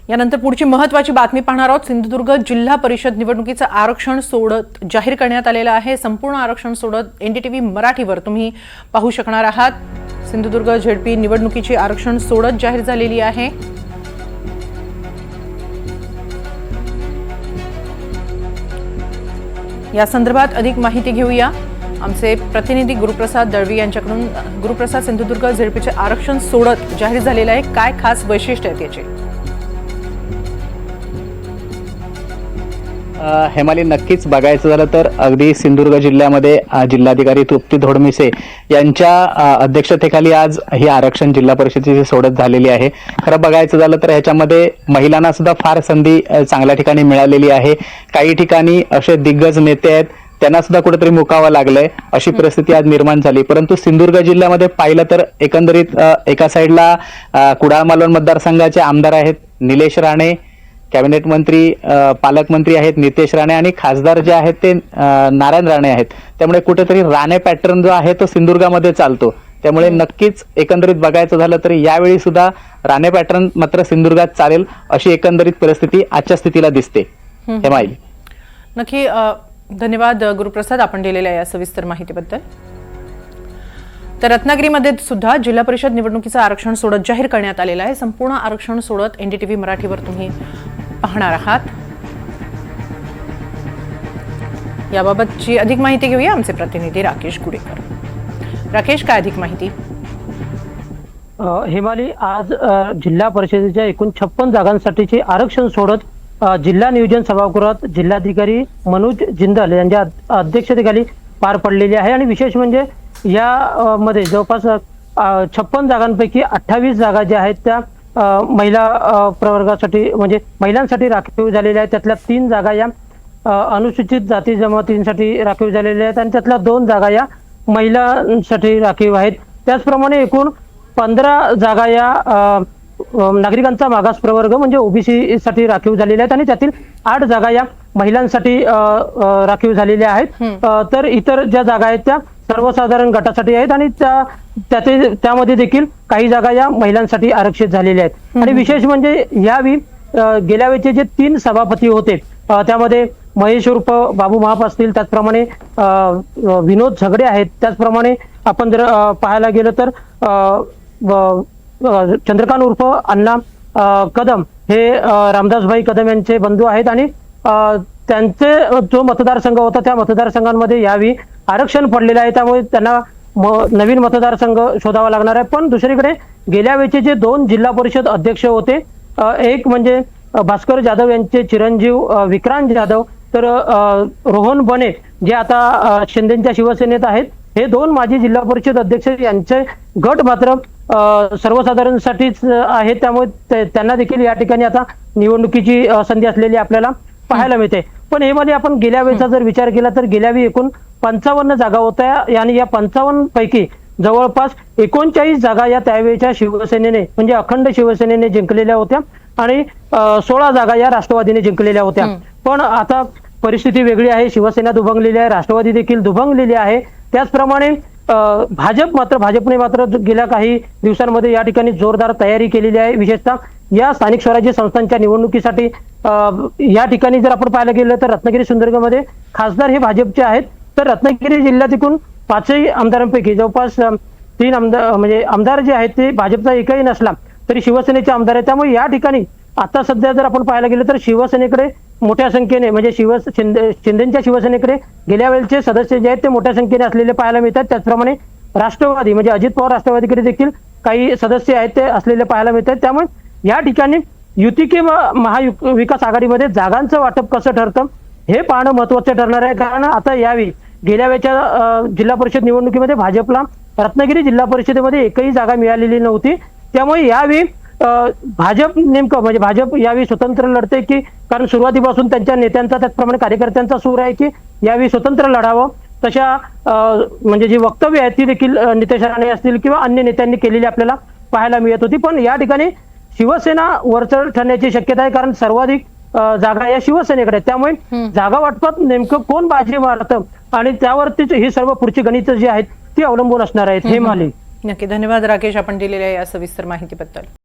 यानंतर पुढची महत्त्वाची बातमी पाहणार आहोत। सिंधुदुर्ग जिल्हा परिषद निवडणुकीचं आरक्षण सोडत जाहीर करण्यात आलेलं आहे। संपूर्ण आरक्षण सोडत एनडीटीव्ही मराठीवर तुम्ही पाहू शकणार आहात। सिंधुदुर्ग झेडपी निवडणुकीची आरक्षण सोडत जाहीर झालेली आहे। या संदर्भात अधिक माहिती घेऊया। आमचे प्रतिनिधी गुरुप्रसाद दळवी यांच्याकडून। गुरुप्रसाद, सिंधुदुर्ग झेडपीचे आरक्षण सोडत जाहीर झालेलं आहे, काय खास वैशिष्ट्य आहेत याचे? हेमाली, नक्कीच बघायचं झालं तर अगदी सिंधुदुर्ग जिल्ह्यामध्ये जिल्हाधिकारी तृप्ती धोडमिसे यांच्या अध्यक्षतेखाली आज ही आरक्षण जिल्हा परिषदेची सोडत झालेली आहे। खरं बघायचं झालं तर ह्याच्यामध्ये महिलांना सुद्धा फार संधी चांगल्या ठिकाणी मिळालेली आहे। काही ठिकाणी असे दिग्गज नेते आहेत, त्यांना सुद्धा कुठेतरी मुकावं लागलंय, अशी परिस्थिती आज निर्माण झाली। परंतु सिंधुदुर्ग जिल्ह्यामध्ये पाहिलं तर एकंदरीत एका साईडला कुडाळ मालवण मतदारसंघाचे आमदार आहेत निलेश राणे, कॅबिनेट मंत्री पालकमंत्री आहेत नितेश राणे, आणि खासदार जे आहेत ते नारायण राणे आहेत। त्यामुळे कुठेतरी राणे पॅटर्न जो आहे तो सिंधुदुर्गामध्ये चालतो। त्यामुळे नक्कीच एकंदरीत बघायचं झालं तर यावेळी सुद्धा राणे पॅटर्न मात्र सिंधुदुर्गात चालेल, अशी एकंदरीत परिस्थिती आजच्या स्थितीला दिसते। हेमाली, नक्की धन्यवाद गुरुप्रसाद, आपण दिलेल्या या सविस्तर माहितीबद्दल। तर रत्नागिरीमध्ये सुद्धा जिल्हा परिषद निवडणुकीचं आरक्षण सोडत जाहीर करण्यात आलेलं आहे। संपूर्ण आरक्षण सोडत एनडीटीव्ही मराठीवर तुम्ही पाहणार आहात। याबाबतची अधिक माहिती घेऊया आमचे प्रतिनिधी राकेश गुडेकर। राकेश, काय अधिक माहिती? हेमाली, आज जिल्हा परिषदेच्या एकूण 56 जागांसाठीचे आरक्षण सोडत जिल्हा नियोजन सभागृहात जिल्हाधिकारी मनोज जिंदाल यांच्या अध्यक्षतेखाली पार पडलेली आहे। आणि विशेष म्हणजे या मध्ये जवळपास 56 जागांपैकी 28 जागा ज्या आहेत त्या महिला प्रवर्गासाठी म्हणजे महिलांसाठी राखीव झालेल्या आहेत। त्यातल्या 3 जागा या अनुसूचित जाती जमातींसाठी राखीव झालेल्या आहेत आणि त्यातल्या 2 जागा या महिलांसाठी राखीव आहेत। त्याचप्रमाणे एकूण 15 जागा या नागरिकांचा मागास प्रवर्ग म्हणजे ओबीसी साठी राखीव झालेल्या आहेत आणि त्यातील 8 जागा या महिलांसाठी राखीव झालेल्या आहेत। तर इतर ज्या जागा आहेत त्या सर्वसाधारण गटासाठी आहेत आणि त्यामध्ये देखील काही जागा या महिलांसाठी आरक्षित झालेल्या आहेत। आणि विशेष म्हणजे यावेळी गेल्या वेळेचे जे 3 सभापती होते त्यामध्ये महेश उर्फ बाबू महाप असतील, त्याचप्रमाणे विनोद झगडे आहेत, त्याचप्रमाणे आपण जर पाहायला गेलं तर चंद्रकांत उर्फ अण्णा कदम हे रामदासभाई कदम यांचे बंधू आहेत आणि त्यांचे जो मतदारसंघ होता त्या मतदारसंघांमध्ये यावेळी आरक्षण पडलेलं आहे। त्यामुळे त्यांना नवीन मतदारसंघ शोधावा लागणार आहे। पण दुसरीकडे गेल्या वेळेचे जे 2 जिल्हा परिषद अध्यक्ष होते, एक म्हणजे भास्कर जाधव यांचे चिरंजीव विक्रांत जाधव, तर रोहन बने जे आता शिंदेच्या शिवसेनेत आहेत, हे 2 माजी जिल्हा परिषद अध्यक्ष यांचे गट मात्र सर्वसाधारणसाठीच आहेत। त्यामुळे त्यांना देखील या ठिकाणी आता निवडणुकीची संधी असलेली आपल्याला पाहायला मिळते। पण हे मध्ये आपण गेल्या वेळेचा जर विचार केला तर गेल्या वेळी एकूण 55 जागा होत्या आणि या 55 पैकी जवळपास 39 जागा या त्यावेळेच्या शिवसेनेने म्हणजे अखंड शिवसेनेने जिंकलेल्या होत्या आणि 16 जागा या राष्ट्रवादीने जिंकलेल्या होत्या। पण आता परिस्थिती वेगळी आहे, शिवसेना दुभंगलेली आहे, राष्ट्रवादी देखील दुभंगलेली आहे। त्याचप्रमाणे भाजपने मात्र गेल्या काही दिवसांमध्ये या ठिकाणी जोरदार तयारी केलेली आहे। विशेषतः या स्थानिक स्वराज्य संस्थांच्या निवडणुकीसाठी या ठिकाणी जर आपण पाहायला गेलं तर रत्नागिरी सिंधुदुर्गमध्ये खासदार हे भाजपचे आहेत। तर रत्नागिरी जिल्ह्यात एकूण 5 आमदारांपैकी जवळपास 3 आमदार म्हणजे आमदार जे आहेत ते भाजपचा एकही नसला तरी शिवसेनेचे आमदार आहेत। त्यामुळे या ठिकाणी आता सध्या जर आपण पाहायला गेलं तर शिवसेनेकडे मोठ्या संख्येने म्हणजे शिंदेच्या शिवसेनेकडे गेल्या वेळेचे सदस्य जे आहेत ते मोठ्या संख्येने असलेले पाहायला मिळतात। त्याचप्रमाणे राष्ट्रवादी म्हणजे अजित पवार राष्ट्रवादीकडे देखील काही सदस्य आहेत ते असलेले पाहायला मिळतात। त्यामुळे या ठिकाणी युती किंवा महाविकास आघाडीमध्ये जागांचं वाटप कसं ठरतं हे पाहणं महत्वाचं ठरणार आहे। कारण आता यावेळी गेल्या वेळेच्या जिल्हा परिषद निवडणुकीमध्ये भाजपला रत्नागिरी जिल्हा परिषदेमध्ये एकही जागा मिळालेली नव्हती। त्यामुळे यावेळी भाजप नेमकं म्हणजे भाजप यावेळी स्वतंत्र लढते की, कारण सुरुवातीपासून त्यांच्या नेत्यांचा त्याचप्रमाणे कार्यकर्त्यांचा सूर आहे की यावेळी स्वतंत्र लढावं, तशा म्हणजे जी वक्तव्य आहेत ती देखील नितेश राणे असतील किंवा अन्य नेत्यांनी केलेली आपल्याला पाहायला मिळत होती। पण या ठिकाणी शिवसेना वरचढ ठरण्याची शक्यता आहे, कारण सर्वाधिक जागा या शिवसेनेकडे आहेत। त्यामुळे जागा वाटपात नेमकं कोण बाजी मारतं आणि त्यावरतीच ही सर्व पुढची गणित जी आहेत ती अवलंबून असणार आहेत। हे माली, नक्की धन्यवाद राकेश, आपण दिलेल्या या सविस्तर माहितीबद्दल।